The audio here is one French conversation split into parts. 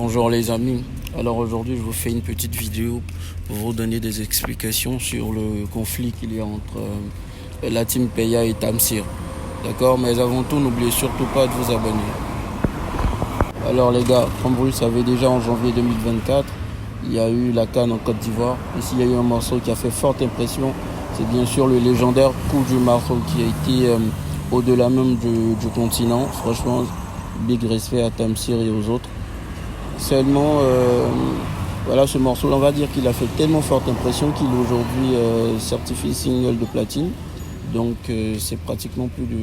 Bonjour les amis, alors aujourd'hui je vous fais une petite vidéo pour vous donner des explications sur le conflit qu'il y a entre la team Peya et Tamsir. D'accord, mais avant tout n'oubliez surtout pas de vous abonner. Alors les gars, comme vous le savez déjà en janvier 2024, il y a eu la CAN en Côte d'Ivoire. Et s'il y a eu un morceau qui a fait forte impression, c'est bien sûr le légendaire Coup du Marteau qui a été au-delà même du continent. Franchement, big respect à Tamsir et aux autres. Seulement, voilà, ce morceau, on va dire qu'il a fait tellement forte impression qu'il est aujourd'hui certifié single de platine. Donc, c'est pratiquement plus de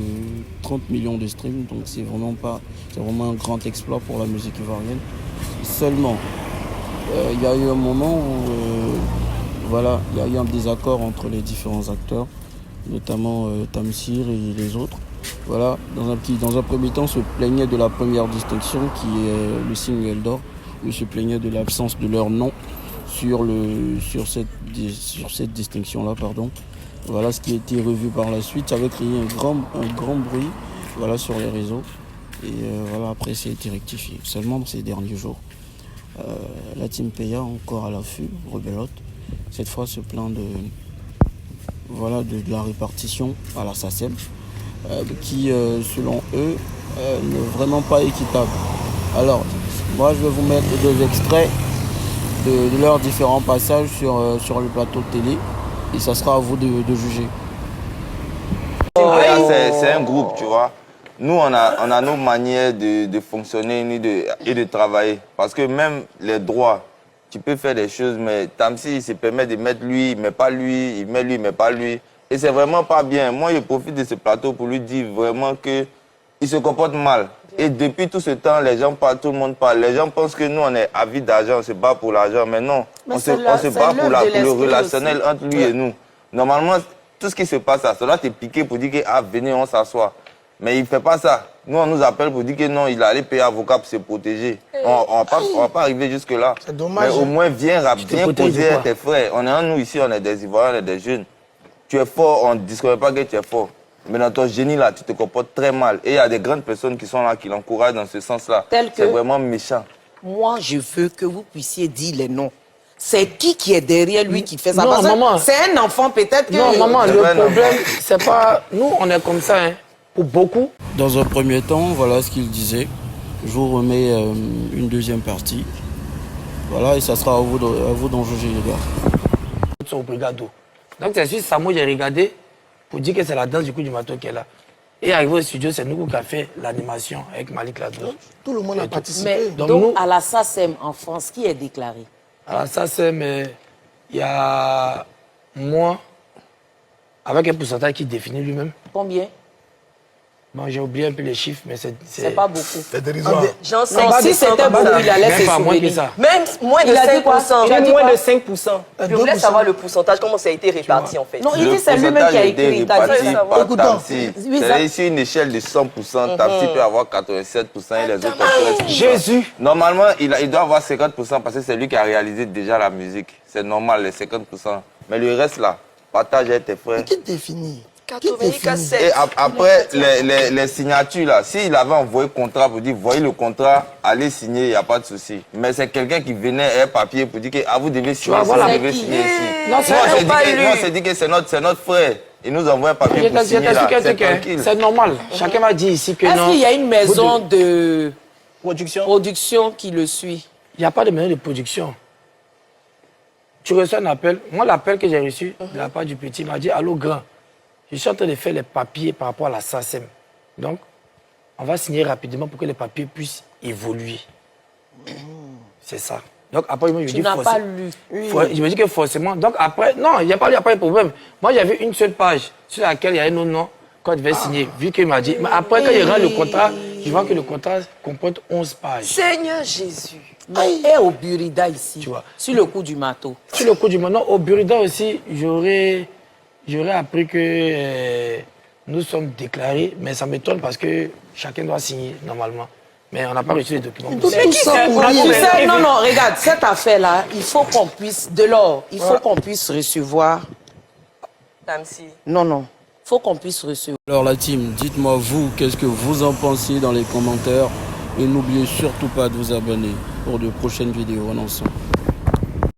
30 millions de streams. Donc, c'est vraiment un grand exploit pour la musique ivoirienne. Seulement, il y a eu un moment où, voilà, il y a eu un désaccord entre les différents acteurs, notamment Tamsir et les autres. Voilà, dans un premier temps, se plaignait de la première distinction qui est le single d'or, où se plaignait de l'absence de leur nom sur cette distinction-là, pardon. Voilà ce qui a été revu par la suite. Ça avait créé un grand bruit, voilà, sur les réseaux. Et voilà, après, ça a été rectifié. Seulement dans ces derniers jours, la team Peya, encore à l'affût, rebelote. Cette fois, se plaint de la répartition à la SACEM. Qui, selon eux, n'est vraiment pas équitable. Alors, moi, je vais vous mettre deux extraits de leurs différents passages sur le plateau de télé, et ça sera à vous de juger. C'est un groupe, tu vois. Nous, on a nos manières de fonctionner et de travailler. Parce que même les droits, tu peux faire des choses, mais Tamsir, il se permet de mettre lui, mais pas lui, il met lui, mais pas lui. Et c'est vraiment pas bien. Moi, je profite de ce plateau pour lui dire vraiment qu'il se comporte mal. Et depuis tout ce temps, les gens parlent, tout le monde parle. Les gens pensent que nous, on est avides d'argent, on se bat pour l'argent. Mais non, on se bat pour le relationnel entre lui et nous. Normalement, tout ce qui se passe, ça doit te piquer pour dire que, ah, venez, on s'assoit. Mais il ne fait pas ça. Nous, on nous appelle pour dire que non, il allait payer avocat pour se protéger. On ne va pas arriver jusque-là. C'est dommage. Mais au moins, viens poser tes frères. On est en nous ici, on est des Ivoiriens, on est des jeunes. Tu es fort, on ne discute pas que tu es fort. Mais dans ton génie là, tu te comportes très mal. Et il y a des grandes personnes qui sont là, qui l'encouragent dans ce sens-là. C'est vraiment méchant. Moi, je veux que vous puissiez dire les noms. C'est qui est derrière lui qui fait ça? Non, maman. C'est un enfant peut-être que... Non, maman, le problème, c'est pas... Nous, on est comme ça, hein. Pour beaucoup. Dans un premier temps, voilà ce qu'il disait. Je vous remets une deuxième partie. Voilà, et ça sera à vous d'en juger, les gars. Au brigado. Donc, c'est juste Samo, j'ai regardé pour dire que c'est la danse du coup du marteau qui est là. Et arrivé au studio, c'est nous qui avons fait l'animation avec Malik Lado. Tout le monde a participé. Mais donc, à la SACEM en France, qui est déclaré? À la SACEM, il y a moi, avec un pourcentage qui définit lui-même. Combien? Bon, j'ai oublié un peu les chiffres, mais c'est pas beaucoup. C'est dérisoire. J'en sais pas. Si c'était beaucoup, il allait se souvenir. Moins que ça. Même moins de 5%. Il a dit moins de 5%. Je voulais savoir le pourcentage, comment ça a été réparti en fait. Non, il dit c'est lui-même qui a écrit. Écoutons. C'est sur une échelle de 100%, Tamsir peut avoir 87% et les autres 13%. Jésus! Normalement, il doit avoir 50% parce que c'est lui qui a réalisé déjà la musique. C'est normal, les 50%. Mais le reste là, partage avec tes frères. Mais qui définit? 87. Et après, les signatures, là, s'il avait envoyé contrat pour dire, voyez le contrat, allez signer, il n'y a pas de souci. Mais c'est quelqu'un qui venait un papier pour dire que vous devez signer ici, vous devez signer ici. Non, on s'est dit que c'est notre frère. Il nous envoie un papier pour signer là. C'est normal. Chacun m'a dit ici que non. Est-ce qu'il y a une maison de production qui le suit? Il n'y a pas de maison de production. Tu reçois un appel. Moi, l'appel que j'ai reçu de la part du petit, il m'a dit, allô grand. Je suis en train de faire les papiers par rapport à la SACEM. Donc, on va signer rapidement pour que les papiers puissent évoluer. C'est ça. Donc, après, je me dis... Tu n'as pas lu. Je me dis que forcément... Donc, après... Non, il n'y a pas de problème. Moi, j'avais une seule page sur laquelle il y avait nos noms qu'on devait signer, vu qu'il m'a dit... Mais après, quand il rend le contrat, je vois que le contrat comporte 11 pages. Seigneur Jésus. Et au Burida ici, tu vois, sur le coup du marteau. Sur le coup du marteau, au Burida aussi, j'aurais appris que nous sommes déclarés, mais ça m'étonne parce que chacun doit signer normalement. Mais on n'a pas reçu les documents. Non, regarde, cette affaire-là, il faut qu'on puisse, il faut qu'on puisse recevoir... Tamsir. Non. Il faut qu'on puisse recevoir. Alors la team, dites-moi vous, qu'est-ce que vous en pensez dans les commentaires et n'oubliez surtout pas de vous abonner. pour de prochaines vidéos en ensemble.